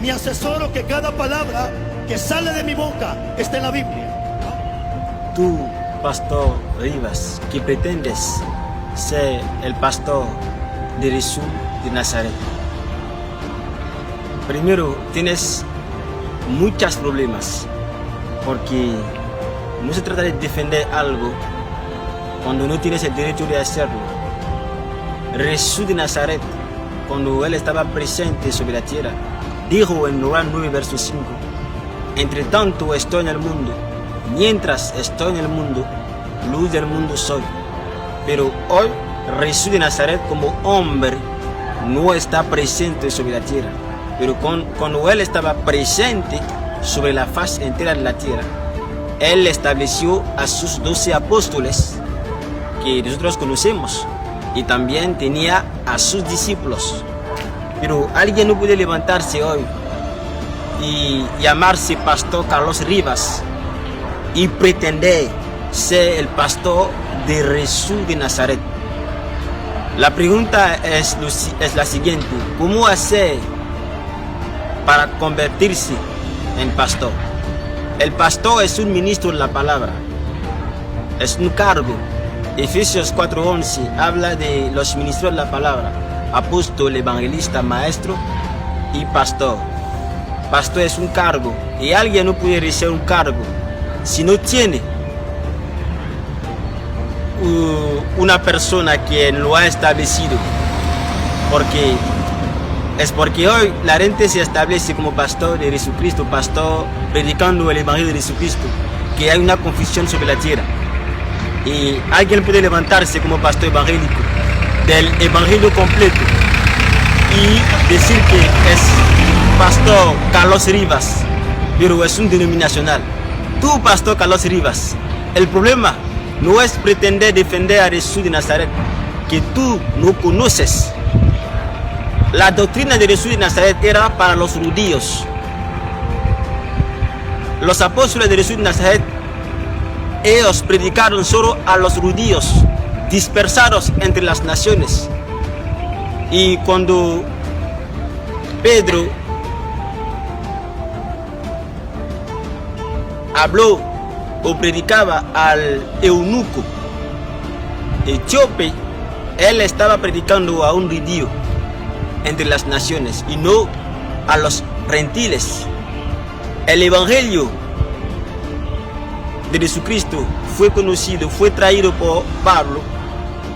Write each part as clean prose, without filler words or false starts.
Me asesoro que cada palabra que sale de mi boca esté en la Biblia. Tú, Pastor Rivas, que pretendes ser el pastor de Jesús de Nazaret. Primero, tienes muchos problemas, porque no se trata de defender algo cuando no tienes el derecho de hacerlo. Jesús de Nazaret, cuando él estaba presente sobre la tierra, dijo en Juan 9, verso 5, entre tanto estoy en el mundo, mientras estoy en el mundo, luz del mundo soy. Pero hoy Jesús de Nazaret como hombre no está presente sobre la tierra. Pero cuando él estaba presente sobre la faz entera de la tierra, él estableció a sus 12 apóstoles que nosotros conocemos, y también tenía a sus discípulos. Pero alguien no puede levantarse hoy y llamarse Pastor Carlos Rivas y pretender ser el pastor de Jesús de Nazaret. La pregunta es la siguiente: ¿cómo hacer para convertirse en pastor? El pastor es un ministro de la palabra, es un cargo. Efesios 4:11 habla de los ministros de la palabra: apóstol, evangelista, maestro y pastor. Pastor es un cargo, y alguien no puede recibir un cargo si no tiene una persona que lo ha establecido. Porque hoy la gente se establece como pastor de Jesucristo, pastor predicando el evangelio de Jesucristo, que hay una confusión sobre la tierra. Y alguien puede levantarse como pastor evangélico del evangelio completo y decir que es Pastor Carlos Rivas, pero es un denominacional. Tú, Pastor Carlos Rivas, el problema no es pretender defender a Jesús de Nazaret, que tú no conoces. La doctrina de Jesús de Nazaret era para los judíos. Los apóstoles de Jesús de Nazaret, ellos predicaron solo a los judíos dispersados entre las naciones. Y cuando Pedro habló o predicaba al eunuco etíope, él estaba predicando a un judío entre las naciones y no a los gentiles. El evangelio de Jesucristo fue conocido, fue traído por Pablo,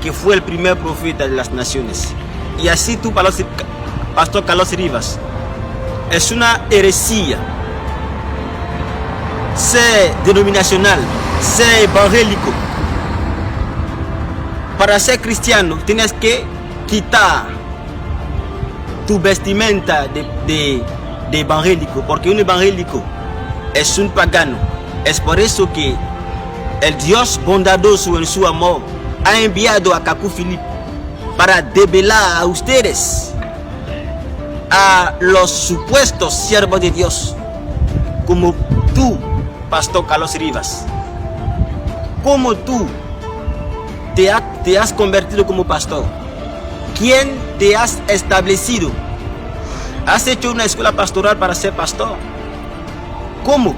que fue el primer profeta de las naciones. Y así tú, Pastor Carlos Rivas, es una heresía ser denominacional, ser evangélico. Para ser cristiano tienes que quitar tu vestimenta de evangélico, porque un evangélico es un pagano. Es por eso que el Dios bondadoso en su amor ha enviado a Cacu Philip para develar a ustedes, a los supuestos siervos de Dios, como tú, Pastor Carlos Rivas. Como tú te has convertido como pastor. ¿Quién te has establecido? ¿Has hecho una escuela pastoral para ser pastor? ¿Cómo?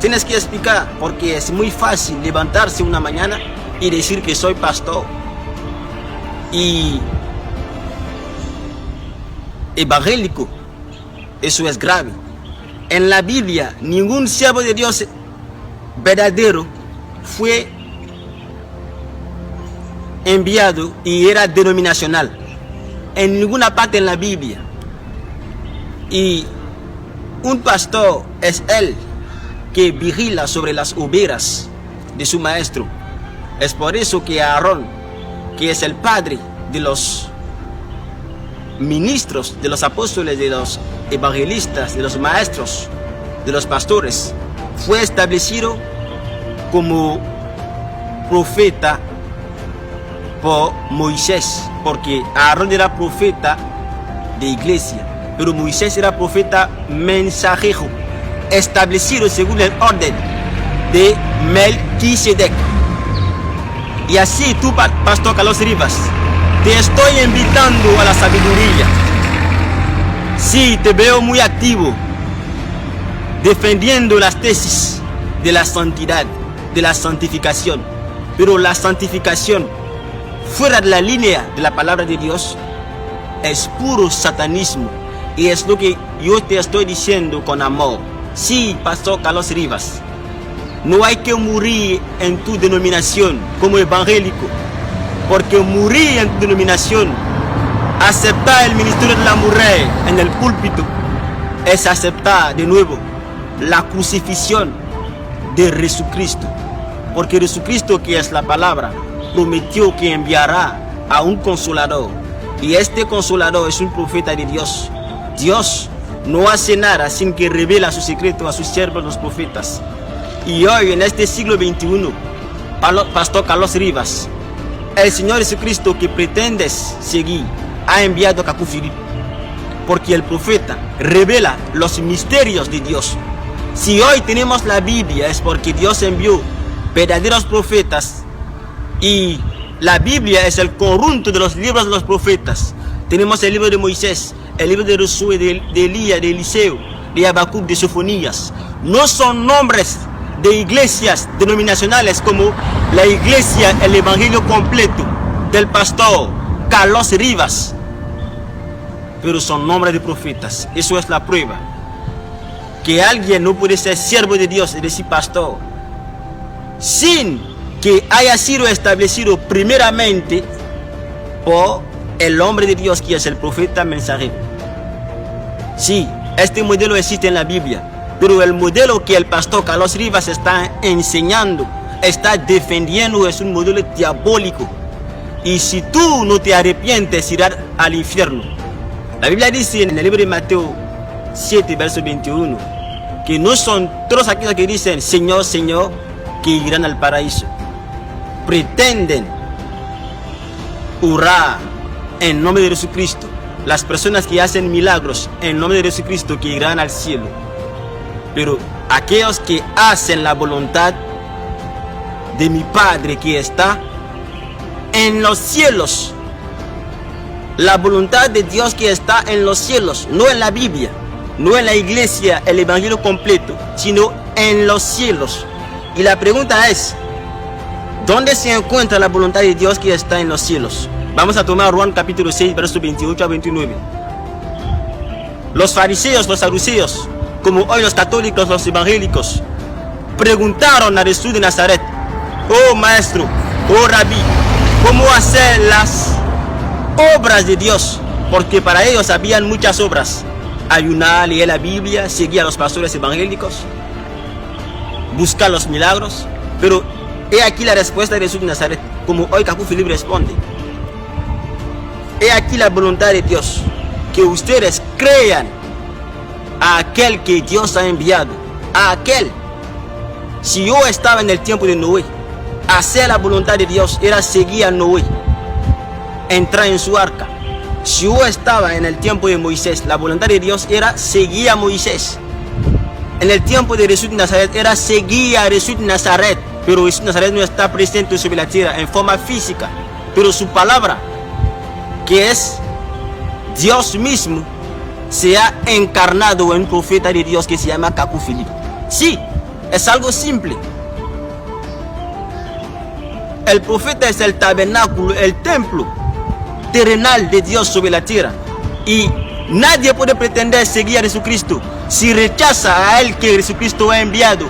Tienes que explicar, porque es muy fácil levantarse una mañana y decir que soy pastor y evangélico. Eso es grave. En la Biblia, ningún siervo de Dios verdadero fue enviado y era denominacional. En ninguna parte en la Biblia. Y un pastor es él que vigila sobre las ovejas de su maestro. Es por eso que Aarón, que es el padre de los ministros, de los apóstoles, de los evangelistas, de los maestros, de los pastores, fue establecido como profeta por Moisés, porque Aarón era profeta de iglesia, pero Moisés era profeta mensajero, establecido según el orden de Melquisedec. Y así tú, Pastor Carlos Rivas, te estoy invitando a la sabiduría. Sí, te veo muy activo defendiendo las tesis de la santidad, de la santificación. Pero la santificación fuera de la línea de la palabra de Dios es puro satanismo. Y es lo que yo te estoy diciendo con amor. Sí, Pastor Carlos Rivas, no hay que morir en tu denominación como evangélico, porque morir en tu denominación, aceptar el ministerio de la mujer en el púlpito, es aceptar de nuevo la crucifixión de Jesucristo. Porque Jesucristo, que es la palabra, prometió que enviará a un consolador. Y este consolador es un profeta de Dios. Dios no hace nada sin que revela su secreto a sus siervos los profetas. Y hoy en este siglo XXI, Pastor Carlos Rivas, el Señor Jesucristo que pretendes seguir ha enviado a Kaku Philip, porque el profeta revela los misterios de Dios. Si hoy tenemos la Biblia es porque Dios envió verdaderos profetas, y la Biblia es el conjunto de los libros de los profetas. Tenemos el libro de Moisés, el libro de Josué, de Elías, de Eliseo, de Habacuc, de Sofonías. No son nombres de iglesias denominacionales como la iglesia, el evangelio completo del pastor Carlos Rivas, pero son nombres de profetas. Eso es la prueba que alguien no puede ser siervo de Dios, es decir, pastor, sin que haya sido establecido primeramente por el hombre de Dios, que es el profeta mensajero. Sí, este modelo existe en la Biblia, pero el modelo que el pastor Carlos Rivas está enseñando, está defendiendo, es un modelo diabólico. Y si tú no te arrepientes, irás al infierno. La Biblia dice en el libro de Mateo 7, verso 21, que no son todos aquellos que dicen Señor, Señor, que irán al paraíso. Pretenden orar en nombre de Jesucristo. Las personas que hacen milagros en nombre de Jesucristo, que irán al cielo. Pero aquellos que hacen la voluntad de mi Padre que está en los cielos, la voluntad de Dios que está en los cielos, no en la Biblia, no en la iglesia, el evangelio completo, sino en los cielos. Y la pregunta es, ¿dónde se encuentra la voluntad de Dios que está en los cielos? Vamos a tomar Juan capítulo 6, versos 28 a 29. Los fariseos, los saduceos, como hoy los católicos, los evangélicos, preguntaron a Jesús de Nazaret: oh maestro, oh rabí, ¿cómo hacer las obras de Dios? Porque para ellos habían muchas obras: ayunar, leer la Biblia, seguir a los pastores evangélicos, buscar los milagros. Pero he aquí la respuesta de Jesús de Nazaret, como hoy Kaku Philip responde: he aquí la voluntad de Dios, que ustedes crean a aquel que Dios ha enviado, a aquel. Si yo estaba en el tiempo de Noé, hacer la voluntad de Dios era seguir a Noé, entrar en su arca. Si yo estaba en el tiempo de Moisés, la voluntad de Dios era seguir a Moisés. En el tiempo de Jesús de Nazaret era seguir a Jesús de Nazaret. Pero Jesús de Nazaret no está presente sobre la tierra en forma física, pero su palabra, que es Dios mismo, se ha encarnado en un profeta de Dios que se llama Kaku Philip. Sí, es algo simple. El profeta es el tabernáculo, el templo terrenal de Dios sobre la tierra. Y nadie puede pretender seguir a Jesucristo si rechaza a él que Jesucristo ha enviado.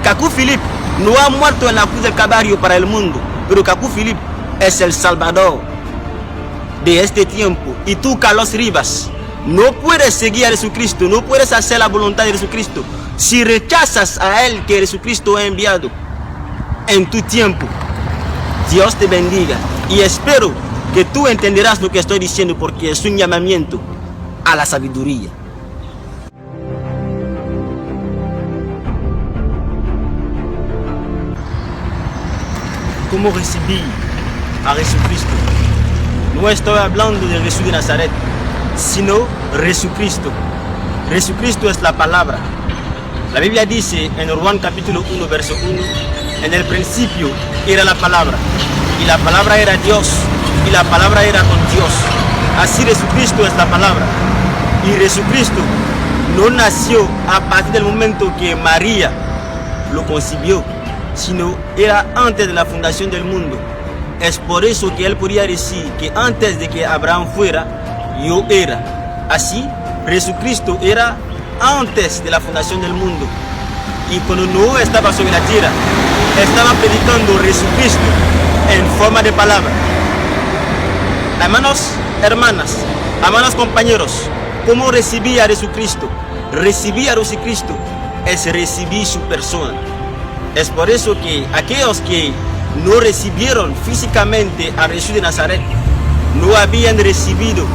Kaku Philip no ha muerto en la cruz del Calvario para el mundo, pero Kaku Philip es el Salvador de este tiempo. Y tú, Carlos Rivas, no puedes seguir a Jesucristo, no puedes hacer la voluntad de Jesucristo si rechazas a él que Jesucristo ha enviado en tu tiempo. Dios te bendiga y espero que tú entenderás lo que estoy diciendo, porque es un llamamiento a la sabiduría. ¿Cómo recibí a Jesucristo? No estoy hablando de Jesús de Nazaret, sino Jesucristo. Jesucristo es la palabra. La Biblia dice en Juan capítulo 1, verso 1, en el principio era la palabra, y la palabra era Dios, y la palabra era con Dios. Así Jesucristo es la palabra. Y Jesucristo no nació a partir del momento que María lo concibió, sino era antes de la fundación del mundo. Es por eso que él podía decir que antes de que Abraham fuera, yo era. Así, Jesucristo era antes de la fundación del mundo. Y cuando Noé estaba sobre la tierra, estaba predicando Jesucristo en forma de palabra. Hermanos, hermanas, hermanos compañeros, ¿cómo recibía a Jesucristo? Recibir a Jesucristo es recibir su persona. Es por eso que aquellos que no recibieron físicamente a Jesús de Nazaret no habían recibido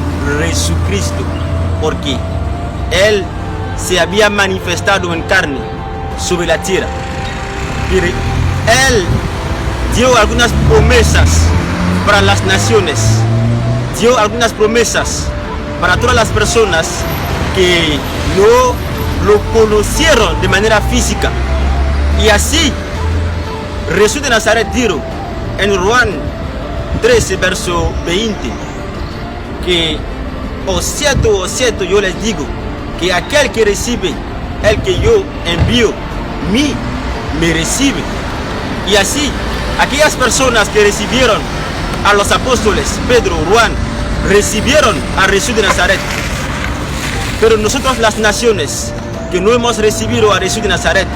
Jesucristo, porque Él se había manifestado en carne sobre la tierra. Pero Él dio algunas promesas para las naciones, dio algunas promesas para todas las personas que no lo conocieron de manera física. Y así Jesús de Nazaret dijo en Juan 13, verso 20, que o cierto yo les digo, que aquel que recibe el que yo envío, me recibe. Y así, aquellas personas que recibieron a los apóstoles, Pedro, Juan, recibieron a Jesús de Nazaret. Pero nosotros, las naciones que no hemos recibido a Jesús de Nazaret,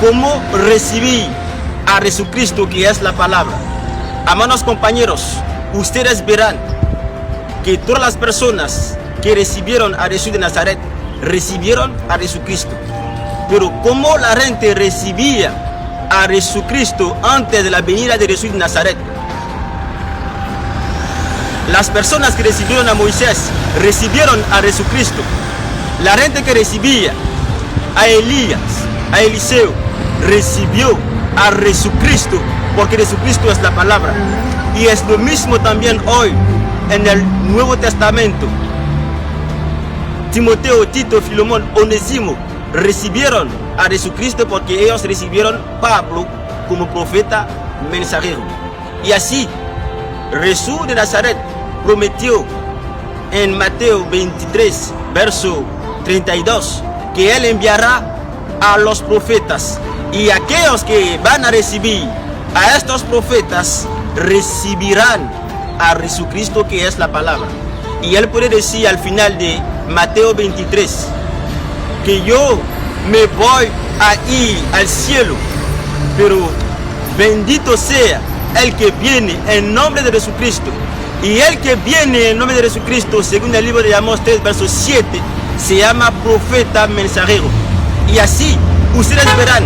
¿cómo recibir a Jesucristo, que es la palabra? Hermanos compañeros, ustedes verán que todas las personas que recibieron a Jesús de Nazaret recibieron a Jesucristo. Pero ¿cómo la gente recibía a Jesucristo antes de la venida de Jesús de Nazaret? Las personas que recibieron a Moisés recibieron a Jesucristo. La gente que recibía a Elías, a Eliseo, recibió a Jesucristo, porque Jesucristo es la palabra. Y es lo mismo también hoy en el Nuevo Testamento. Timoteo, Tito, Filemón, Onésimo recibieron a Jesucristo porque ellos recibieron a Pablo como profeta mensajero. Y así Jesús de Nazaret prometió en Mateo 23, verso 32, que Él enviará a los profetas, y aquellos que van a recibir a estos profetas recibirán a Jesucristo, que es la palabra. Y Él puede decir al final de Mateo 23 que yo me voy a ir al cielo, pero bendito sea el que viene en nombre de Jesucristo. Y el que viene en nombre de Jesucristo, según el libro de Amós 3, verso 7, se llama profeta mensajero. Y así ustedes verán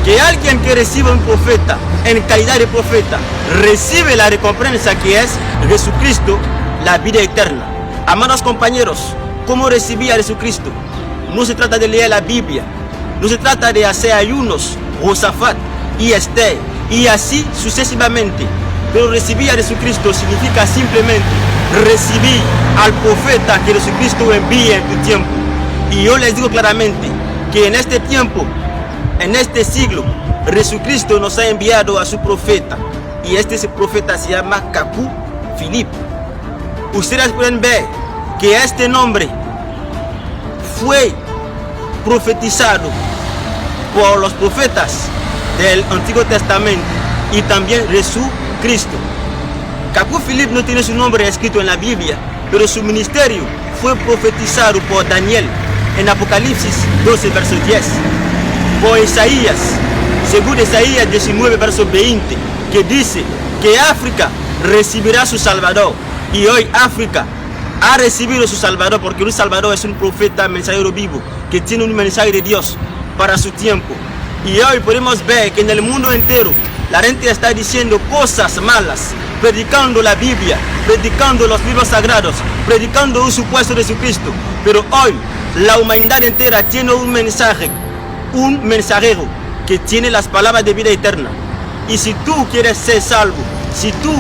que alguien que recibe un profeta en calidad de profeta recibe la recompensa, que es Jesucristo, la vida eterna. Amados compañeros, ¿cómo recibir a Jesucristo? No se trata de leer la Biblia, no se trata de hacer ayunos, Josafat y Esther, y así sucesivamente. Pero recibir a Jesucristo significa simplemente recibir al profeta que Jesucristo envía en tu tiempo. Y yo les digo claramente que en este tiempo, en este siglo, Jesucristo nos ha enviado a su profeta. Y este profeta se llama Cacú Philip. Ustedes pueden ver que este nombre fue profetizado por los profetas del Antiguo Testamento y también Jesucristo. Cacú Philip no tiene su nombre escrito en la Biblia, pero su ministerio fue profetizado por Daniel en Apocalipsis 12, verso 10, por Isaías, según Isaías 19, verso 20, que dice que África recibirá su Salvador. Y hoy África ha recibido su Salvador, porque un Salvador es un profeta mensajero vivo que tiene un mensaje de Dios para su tiempo. Y hoy podemos ver que en el mundo entero la gente está diciendo cosas malas, predicando la Biblia, predicando los libros sagrados, predicando un supuesto Jesucristo. Pero hoy la humanidad entera tiene un mensaje, un mensajero que tiene las palabras de vida eterna. Y si tú quieres ser salvo, si tú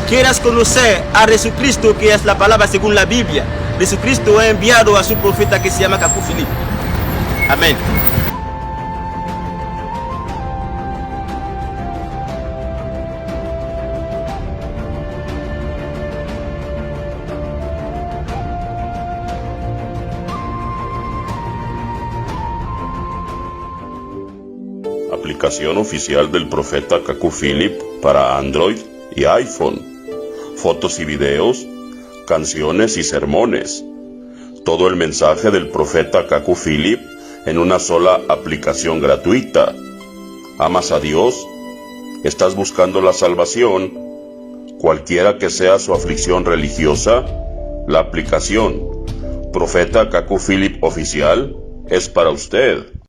quieres conocer a Jesucristo, que es la palabra según la Biblia, Jesucristo ha enviado a su profeta que se llama Cacú Philip. Amén. aplicación oficial del profeta Kaku Philip para Android y iPhone. Fotos y videos, canciones y sermones. Todo el mensaje del profeta Kaku Philip en una sola aplicación gratuita. ¿Amas a Dios? ¿Estás buscando la salvación? Cualquiera que sea su aflicción religiosa, la aplicación Profeta Kaku Philip Oficial es para usted.